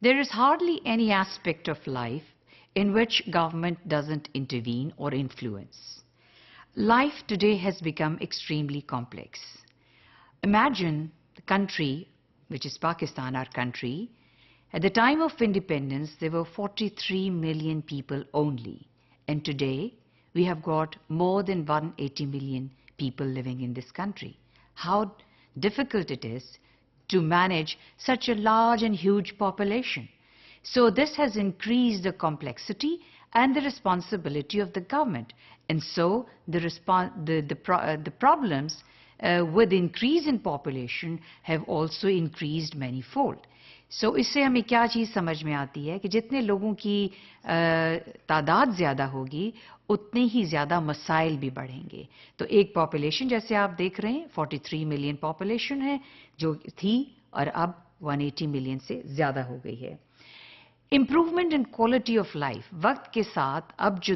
There is hardly any aspect of life in which government doesn't intervene or influence. Life today has become extremely complex. Imagine the country, which is Pakistan, our country. At the time of independence, there were 43 million people only. And today, we have got more than 180 million people living in this country. How difficult it is to manage such a large and huge population. So this has increased the complexity and the responsibility of the government. And so the problems with increase in population have also increased manifold. So इससे हमें क्या चीज़ समझ में आती है कि जितने लोगों की तादाद ज़्यादा होगी उतने ही ज़्यादा मसाइल भी बढ़ेंगे. तो एक पॉपुलेशन जैसे आप देख रहे हैं 43 मिलियन पॉपुलेशन है जो थी और अब 180 मिलियन से ज़्यादा हो गई है. Improvement in quality of life, वक्त के साथ अब जो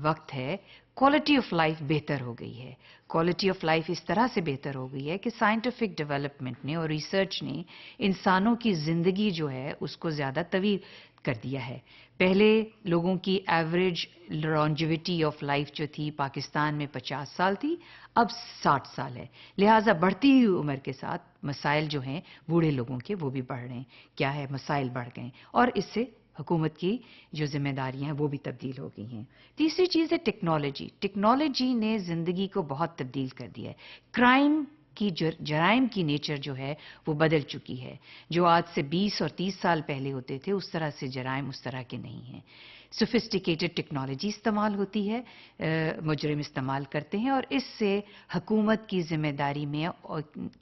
वक्त है क्वालिटी ऑफ लाइफ बेहतर हो गई है. क्वालिटी ऑफ लाइफ इस तरह से बेहतर हो गई है कि साइंटिफिक डेवलपमेंट ने और रिसर्च ने इंसानों की ज़िंदगी जो है उसको ज़्यादा तवील कर दिया है. पहले लोगों की एवरेज लॉन्जेविटी ऑफ लाइफ जो थी पाकिस्तान में 50 साल थी, अब 60 साल है. लिहाजा बढ़ती हुई उम्र के साथ मसाइल जो हैं बूढ़े लोगों के वो भी बढ़ रहे हैं. क्या है, मसाइल बढ़ गए और इससे हुकूमत की जो जिम्मेदारियां हैं वो भी तब्दील हो गई हैं. तीसरी चीज़ है टेक्नोलॉजी. टेक्नोलॉजी ने ज़िंदगी को बहुत तब्दील कर दिया है. क्राइम की जराइम की नेचर जो है वो बदल चुकी है. जो आज से 20 और 30 साल पहले होते थे उस तरह से जराइम उस तरह के नहीं हैं. सोफिस्टिकेटेड टेक्नोलॉजी इस्तेमाल होती है, मुजरिम इस्तेमाल करते हैं और इससे हुकूमत की जिम्मेदारी में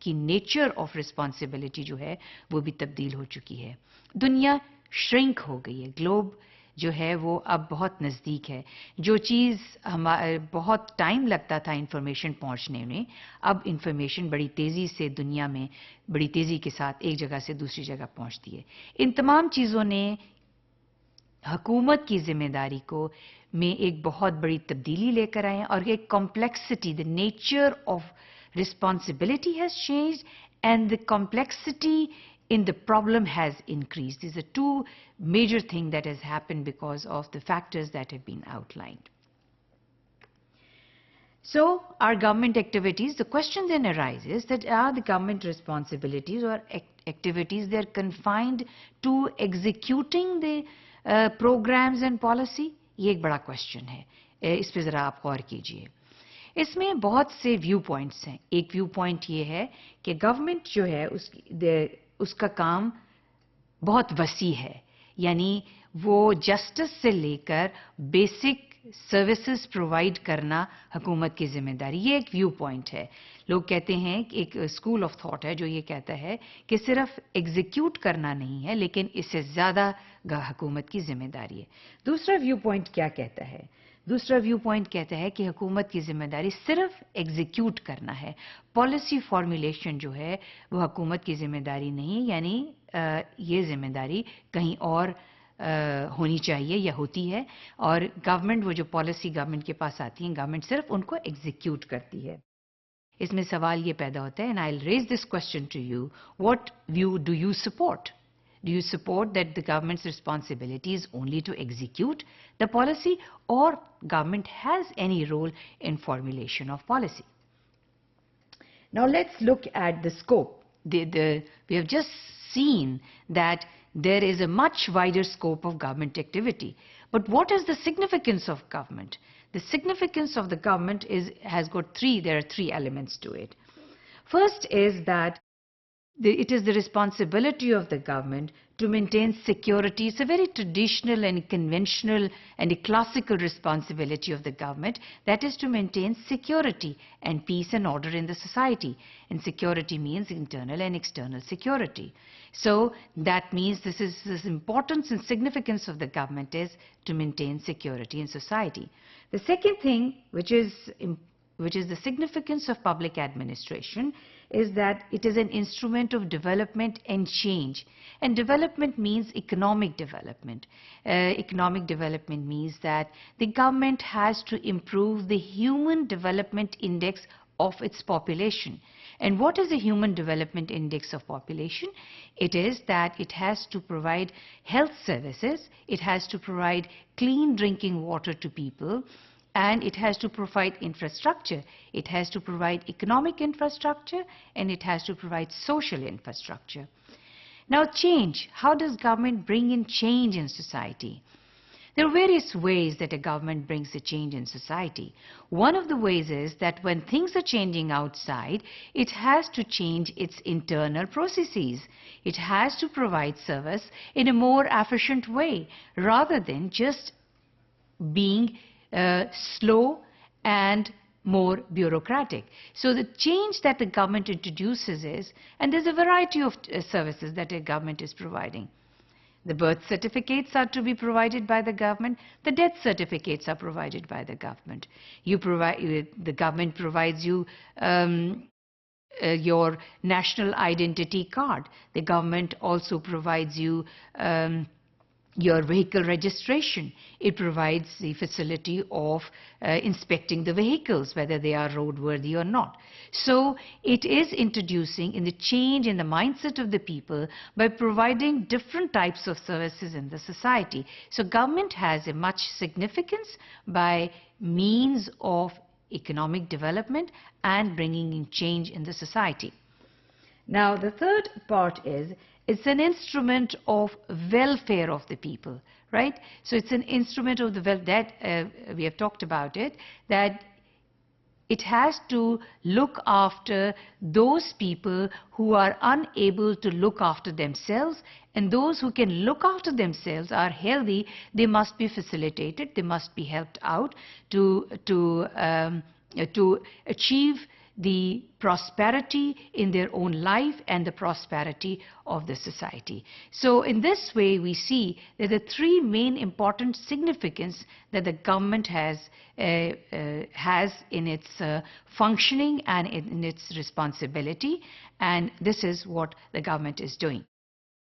की नेचर ऑफ रिस्पॉन्सिबिलिटी जो है वो भी तब्दील हो चुकी है. दुनिया श्रिंक हो गई है. ग्लोब जो है वो अब बहुत नज़दीक है. जो चीज़ बहुत टाइम लगता था इंफॉर्मेशन पहुंचने में, अब इंफॉर्मेशन बड़ी तेज़ी से दुनिया में बड़ी तेज़ी के साथ एक जगह से दूसरी जगह पहुंचती है. इन तमाम चीज़ों ने हुकूमत की जिम्मेदारी को में एक बहुत बड़ी तब्दीली लेकर आए और एक complexity, the nature of responsibility has changed and the complexity in the problem has increased. These are two major things that has happened because of the factors that have been outlined. So our government activities, the question then arises that are the government responsibilities or activities, they are confined to executing the programs and policy? ये एक बड़ा question है. इस पे ज़रा आप गौर कीजिए. इसमें बहुत से व्यू पॉइंट्स हैं. एक व्यू पॉइंट ये है कि गवर्नमेंट जो है उसका काम बहुत वसी है, यानी वो जस्टिस से लेकर बेसिक सर्विसेज प्रोवाइड करना हुकूमत की जिम्मेदारी. ये एक व्यू पॉइंट है. लोग कहते हैं कि एक स्कूल ऑफ थॉट है जो ये कहता है कि सिर्फ एग्जीक्यूट करना नहीं है लेकिन इससे ज़्यादा हुकूमत की जिम्मेदारी है. दूसरा व्यू पॉइंट क्या कहता है? दूसरा व्यू पॉइंट कहता है कि हुकूमत की जिम्मेदारी सिर्फ एग्जीक्यूट करना है. पॉलिसी फॉर्मुलेशन जो है वो हुकूमत की जिम्मेदारी नहीं, यानी ये जिम्मेदारी कहीं और होनी चाहिए या होती है और गवर्नमेंट वो जो पॉलिसी गवर्नमेंट के पास आती है गवर्नमेंट सिर्फ उनको एग्जीक्यूट करती है. इसमें सवाल ये पैदा होता है, and I will raise this question to you, what view do you support? Do you support that the government's responsibility is only to execute the policy, or government has any role in formulation of policy? Now let's look at the scope. We have just seen that there is a much wider scope of government activity. But what is the significance of government? The significance of the government there are three elements to it. First is that it is the responsibility of the government to maintain security. It's a very traditional and conventional and a classical responsibility of the government, that is to maintain security and peace and order in the society. And security means internal and external security. So that means this importance and significance of the government is to maintain security in society. The second thing, which is the significance of public administration, is that it is an instrument of development and change. And development means economic development. Economic development means that the government has to improve the human development index of its population. And what is the Human Development Index of population? It is that it has to provide health services, it has to provide clean drinking water to people, and it has to provide infrastructure. It has to provide economic infrastructure, and it has to provide social infrastructure. Now change. How does government bring in change in society? There are various ways that a government brings a change in society. One of the ways is that when things are changing outside, it has to change its internal processes. It has to provide service in a more efficient way rather than just being slow and more bureaucratic. So the change that the government introduces is, and there's a variety of services that a government is providing. The birth certificates are to be provided by the government. The death certificates are provided by the government. The government provides you your national identity card. The government also provides you your vehicle registration. It provides the facility of inspecting the vehicles, whether they are roadworthy or not. So it is introducing in the change in the mindset of the people by providing different types of services in the society. So government has a much significance by means of economic development and bringing in change in the society. Now the third part is, it's an instrument of welfare of the people, right? So it's an instrument of the that we have talked about it, that it has to look after those people who are unable to look after themselves, and those who can look after themselves are healthy. They must be facilitated, they must be helped out to achieve the prosperity in their own life and the prosperity of the society. So in this way we see that the three main important significance that the government has in its functioning and in its responsibility, and this is what the government is doing.